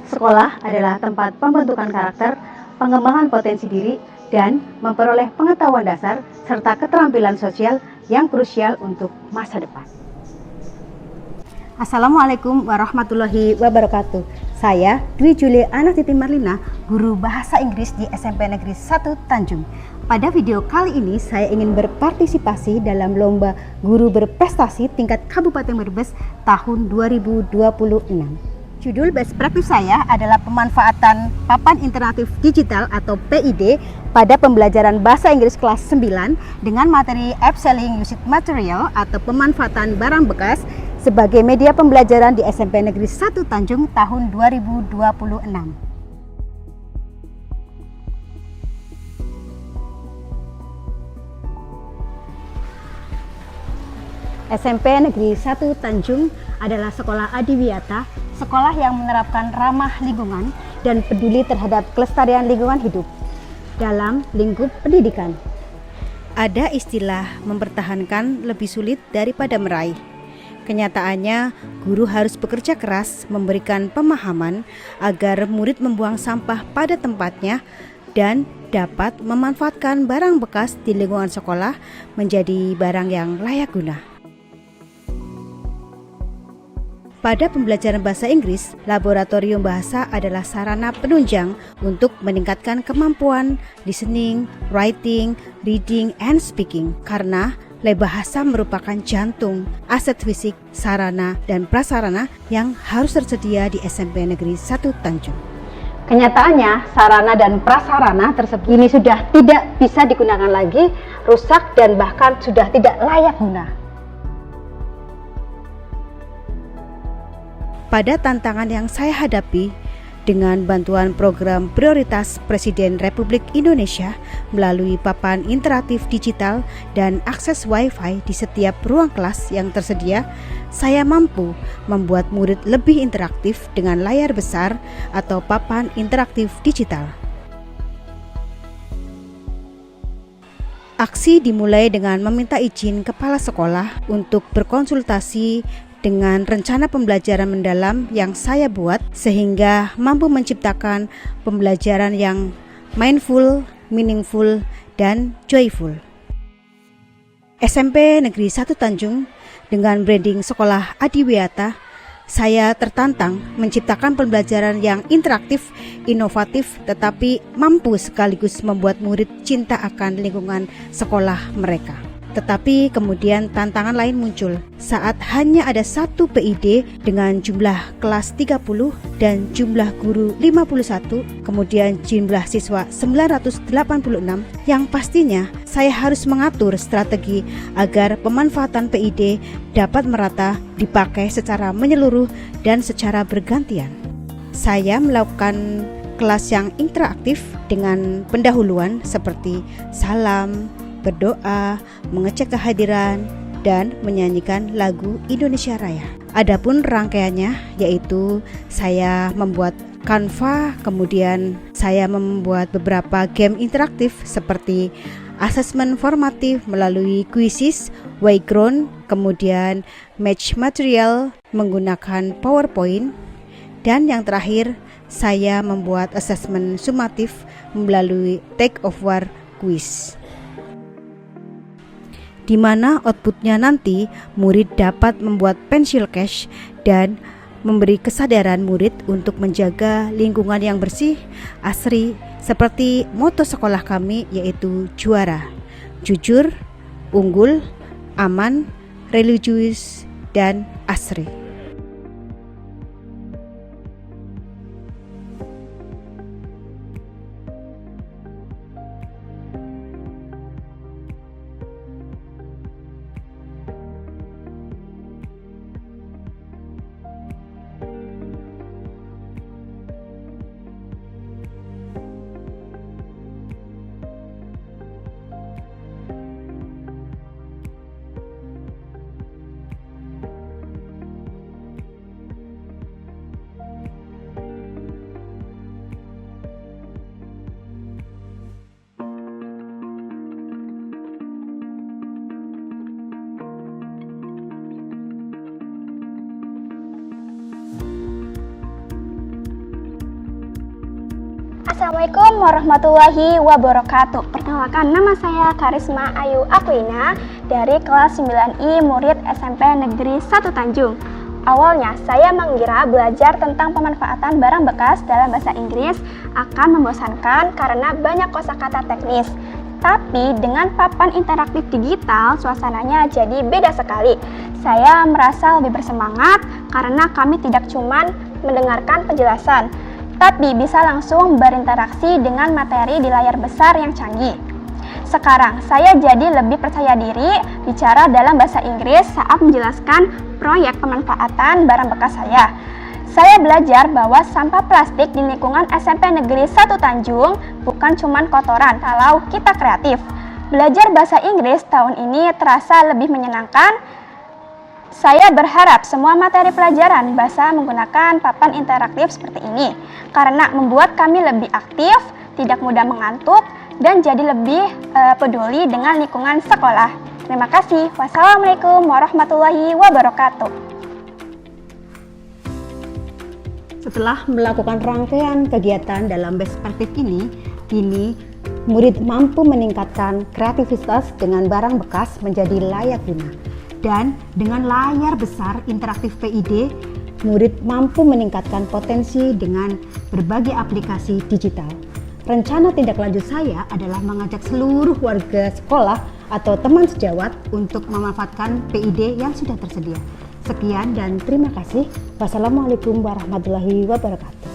Sekolah adalah tempat pembentukan karakter, pengembangan potensi diri, dan memperoleh pengetahuan dasar serta keterampilan sosial yang krusial untuk masa depan. Assalamualaikum warahmatullahi wabarakatuh. Saya Dwi Julie Anastisti Marlina, guru bahasa Inggris di SMP Negeri 1 Tanjung. Pada video kali ini saya ingin berpartisipasi dalam lomba guru berprestasi tingkat Kabupaten Brebes tahun 2026. Judul best practice saya adalah pemanfaatan papan interaktif digital atau PID pada pembelajaran bahasa Inggris kelas 9 dengan materi upselling used material atau pemanfaatan barang bekas sebagai media pembelajaran di SMP Negeri 1 Tanjung tahun 2026. SMP Negeri 1 Tanjung adalah sekolah adiwiyata, sekolah yang menerapkan ramah lingkungan dan peduli terhadap kelestarian lingkungan hidup dalam lingkup pendidikan. Ada istilah mempertahankan lebih sulit daripada meraih. Kenyataannya, guru harus bekerja keras memberikan pemahaman agar murid membuang sampah pada tempatnya dan dapat memanfaatkan barang bekas di lingkungan sekolah menjadi barang yang layak guna. Pada pembelajaran bahasa Inggris, laboratorium bahasa adalah sarana penunjang untuk meningkatkan kemampuan listening, writing, reading, and speaking. Karena bahasa merupakan jantung, aset fisik, sarana, dan prasarana yang harus tersedia di SMP Negeri 1 Tanjung. Kenyataannya, sarana dan prasarana tersebut ini sudah tidak bisa digunakan lagi, rusak, dan bahkan sudah tidak layak guna. Pada tantangan yang saya hadapi, dengan bantuan program prioritas Presiden Republik Indonesia melalui papan interaktif digital dan akses Wi-Fi di setiap ruang kelas yang tersedia, saya mampu membuat murid lebih interaktif dengan layar besar atau papan interaktif digital. Aksi dimulai dengan meminta izin kepala sekolah untuk berkonsultasi dengan rencana pembelajaran mendalam yang saya buat sehingga mampu menciptakan pembelajaran yang mindful, meaningful, dan joyful. SMP Negeri 1 Tanjung dengan branding sekolah adiwiyata, saya tertantang menciptakan pembelajaran yang interaktif, inovatif, tetapi mampu sekaligus membuat murid cinta akan lingkungan sekolah mereka. Tetapi kemudian tantangan lain muncul saat hanya ada satu PID dengan jumlah kelas 30 dan jumlah guru 51, kemudian jumlah siswa 986, yang pastinya saya harus mengatur strategi agar pemanfaatan PID dapat merata dipakai secara menyeluruh dan secara bergantian. Saya melakukan kelas yang interaktif dengan pendahuluan seperti salam, berdoa, mengecek kehadiran, dan menyanyikan lagu Indonesia Raya. Adapun rangkaiannya yaitu saya membuat Canva, kemudian saya membuat beberapa game interaktif seperti asesmen formatif melalui quizzes, Wayground, kemudian match material menggunakan PowerPoint, dan yang terakhir saya membuat asesmen sumatif melalui Take of War quiz, di mana outputnya nanti murid dapat membuat pensil cash dan memberi kesadaran murid untuk menjaga lingkungan yang bersih, asri, seperti moto sekolah kami yaitu juara, jujur, unggul, aman, religius, dan asri. Assalamualaikum warahmatullahi wabarakatuh. Perkenalkan, nama saya Karisma Ayu Aquina dari kelas 9I murid SMP Negeri 1 Tanjung. Awalnya saya mengira belajar tentang pemanfaatan barang bekas dalam bahasa Inggris akan membosankan karena banyak kosakata teknis. Tapi dengan papan interaktif digital, suasananya jadi beda sekali. Saya merasa lebih bersemangat karena kami tidak cuma mendengarkan penjelasan, tapi bisa langsung berinteraksi dengan materi di layar besar yang canggih. Sekarang, saya jadi lebih percaya diri bicara dalam bahasa Inggris saat menjelaskan proyek pemanfaatan barang bekas saya. Saya belajar bahwa sampah plastik di lingkungan SMP Negeri 1 Tanjung bukan cuma kotoran kalau kita kreatif. Belajar bahasa Inggris tahun ini terasa lebih menyenangkan. Saya berharap semua materi pelajaran bahasa menggunakan papan interaktif seperti ini karena membuat kami lebih aktif, tidak mudah mengantuk, dan jadi lebih peduli dengan lingkungan sekolah. Terima kasih. Wassalamualaikum warahmatullahi wabarakatuh. Setelah melakukan rangkaian kegiatan dalam perspektif ini, kini murid mampu meningkatkan kreativitas dengan barang bekas menjadi layak guna. Dan dengan layar besar interaktif PID, murid mampu meningkatkan potensi dengan berbagai aplikasi digital. Rencana tindak lanjut saya adalah mengajak seluruh warga sekolah atau teman sejawat untuk memanfaatkan PID yang sudah tersedia. Sekian dan terima kasih. Wassalamualaikum warahmatullahi wabarakatuh.